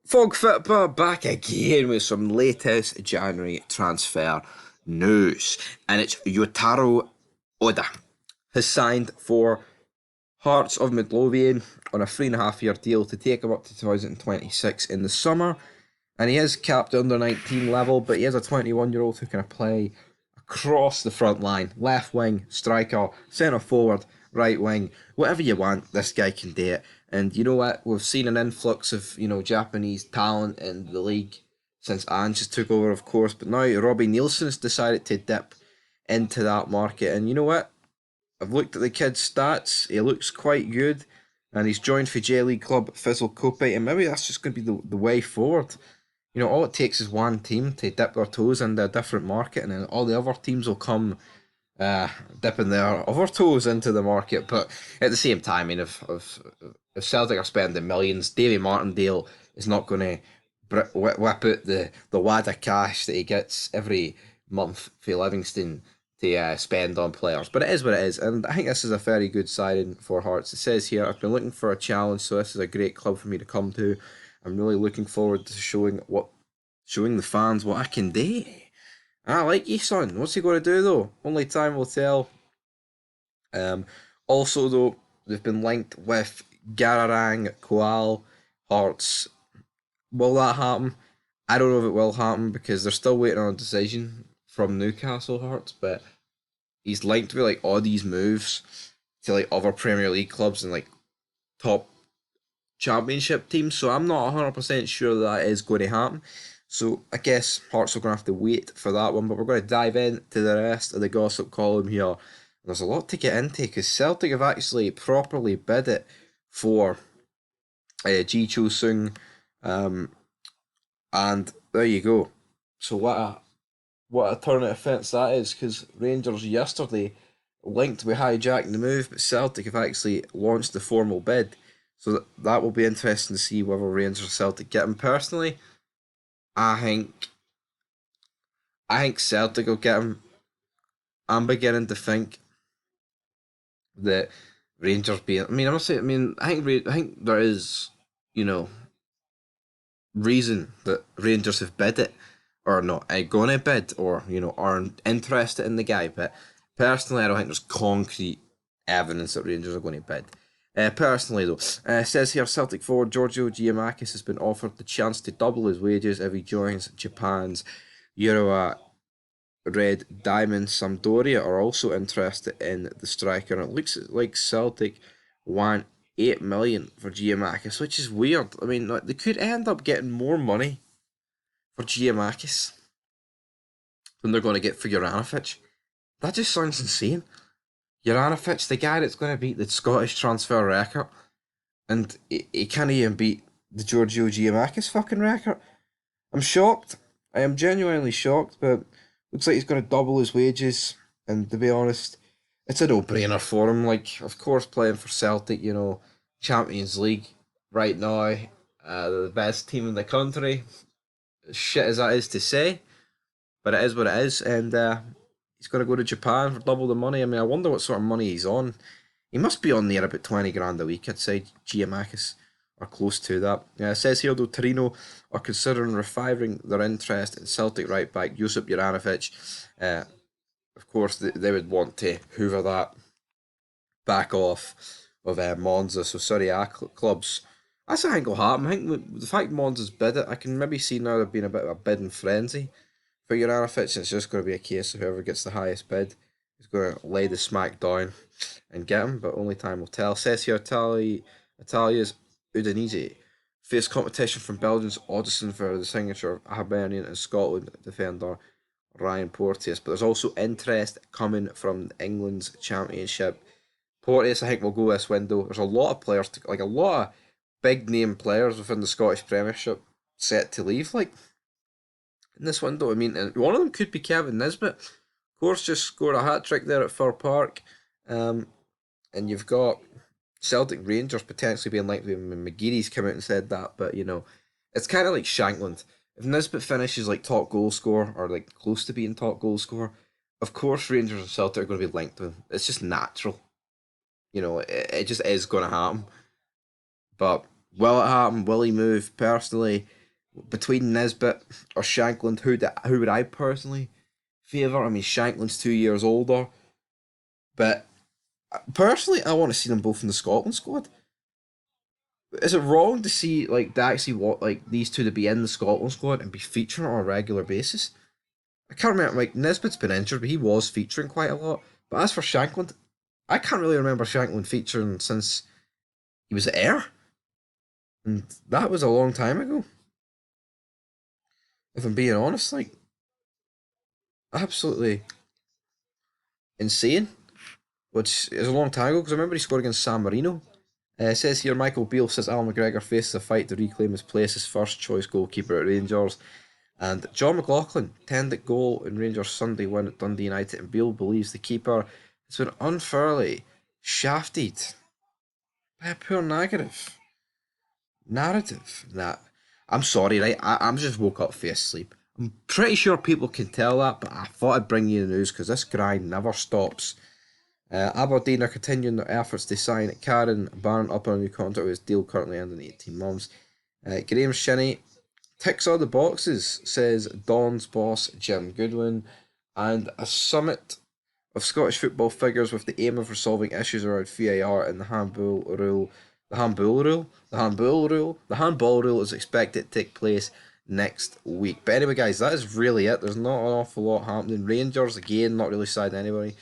Fog Fitba back again with some latest January transfer news. And it's Yotaro Oda has signed for Hearts of Midlothian on a 3.5 year deal to take him up to 2026 in the summer. And he is capped under 19 level, but he is a 21-year-old who can play across the front line, left wing, striker, centre forward, right wing, whatever you want, this guy can do it. And you know what? We've seen an influx of Japanese talent in the league since Ange just took over, of course. But now Robbie Nielsen's decided to dip into that market, and you know what? I've looked at the kid's stats. He looks quite good, and he's joined for J League club Fizzle Kope, and maybe that's just going to be the way forward. All it takes is one team to dip their toes into a different market, and then all the other teams will come uh, dipping their other toes into the market. But at the same time, I mean, if Celtic are spending millions, Davy Martindale is not going to whip out the wad of cash that he gets every month for Livingston to spend on players. But it is what it is, and I think this is a very good signing for Hearts. It says here, I've been looking for a challenge, so this is a great club for me to come to. I'm really looking forward to showing the fans what I can do. I like you, son. What's he going to do though? Only time will tell. Um, Also though, they've been linked with Gararang, Koal, Hearts. Will that happen? I don't know if it will happen because they're still waiting on a decision from Newcastle Hearts, but he's linked with like all these moves to like other Premier League clubs and like top championship teams, so I'm not 100% sure that is going to happen. So I guess Hearts are going to have to wait for that one, but we're going to dive into the rest of the gossip column here. There's a lot to get into because Celtic have actually properly bid it for Ji Cho Sung, um, and there you go. So what a turn of events that is, because Rangers yesterday linked with hijacking the move, but Celtic have actually launched the formal bid. So that will be interesting to see whether Rangers or Celtic get him. Personally, I think I think Celtic will get him. I'm beginning to think that Rangers being. I mean, I'm not saying. I mean, I think there is, you know, reason that Rangers have bid it or not going to bid or aren't interested in the guy. But personally, I don't think there's concrete evidence that Rangers are going to bid. Personally, though, it says here Celtic forward Giorgio Giakoumakis has been offered the chance to double his wages if he joins Japan's Euro Red Diamond. Sampdoria are also interested in the striker, and it looks like Celtic want 8 million for Giakoumakis, which is weird. I mean, like, they could end up getting more money for Giakoumakis than they're going to get for Juranovic. That just sounds insane. Juranovic, the guy that's going to beat the Scottish transfer record, and he can't even beat the Giorgio Giakoumakis fucking record. I'm shocked. I am genuinely shocked, but looks like he's going to double his wages. And to be honest, it's a no-brainer for him. Like, of course, playing for Celtic, Champions League right now, the best team in the country. Shit as that is to say, but it is what it is. And he's going to go to Japan for double the money. I mean, I wonder what sort of money he's on. He must be on there about 20 grand a week, I'd say, Giamakis, or close to that. It says here, though, Torino are considering reviving their interest in Celtic right back Josip Juranovic. Of course, they would want to hoover that back off of Monza, so Serie A clubs. That's I think will happen. I think the fact Monza's bid it, I can maybe see now there being a bit of a bidding frenzy for Juranovic. It's just going to be a case of whoever gets the highest bid is going to lay the smack down and get him, but only time will tell. Says here, Italia's Udinese face competition from Belgium's Audison for the signature of Hibernian and Scotland defender Ryan Porteous, but there's also interest coming from England's Championship. Porteous, I think, will go this window. There's a lot of players, like a lot of big name players within the Scottish Premiership set to leave, like in this window. I mean, and one of them could be Kevin Nisbet. Of course, just scored a hat trick there at Fir Park. And you've got Celtic Rangers potentially being linked with him. McGeary's come out and said that, but it's kind of like Shankland. If Nisbet finishes like top goal scorer or like close to being top goal scorer, of course Rangers and Celtic are going to be linked with him. It's just natural. It just is going to happen. But Will it happen? Will he move? Personally, between Nisbet or Shankland, who would I personally favour? I mean, Shankland's 2 years older, but personally, I want to see them both in the Scotland squad. Is it wrong to see like they actually want like these two to be in the Scotland squad and be featuring on a regular basis? I can't remember. Like Nisbet's been injured, but he was featuring quite a lot. But as for Shankland, I can't really remember Shankland featuring since he was at Ayr, and that was a long time ago. If I'm being honest, like absolutely insane. Which is a long time ago because I remember he scored against San Marino. It says here Michael Beale says Alan McGregor faces a fight to reclaim his place as first choice goalkeeper at Rangers. And John McLaughlin, 10th at goal in Rangers' Sunday win at Dundee United, and Beale believes the keeper has been unfairly shafted by a poor narrative. Nah, I'm sorry, right? I'm just woke up for sleep. I'm pretty sure people can tell that, but I thought I'd bring you the news because this grind never stops. Aberdeen are continuing their efforts to sign Karen Barron up on a new contract with his deal currently ending 18 months. Graham Shinney ticks all the boxes, says Don's boss Jim Goodwin, and a summit of Scottish football figures with the aim of resolving issues around VAR and the handball rule. The handball rule is expected to take place next week. But anyway, guys, that is really it. There's not an awful lot happening. Rangers again, not really siding anybody.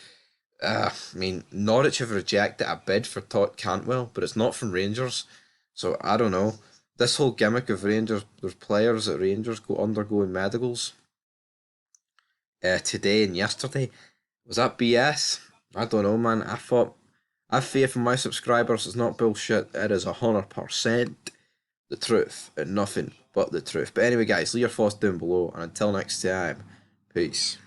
I mean, Norwich have rejected a bid for Todd Cantwell, but it's not from Rangers. So I don't know. This whole gimmick of Rangers, there's players at Rangers go undergoing medicals today and yesterday. Was that BS? I don't know, man. I have faith in my subscribers. It's not bullshit. It is 100% the truth and nothing but the truth. But anyway, guys, leave your thoughts down below. And until next time, peace.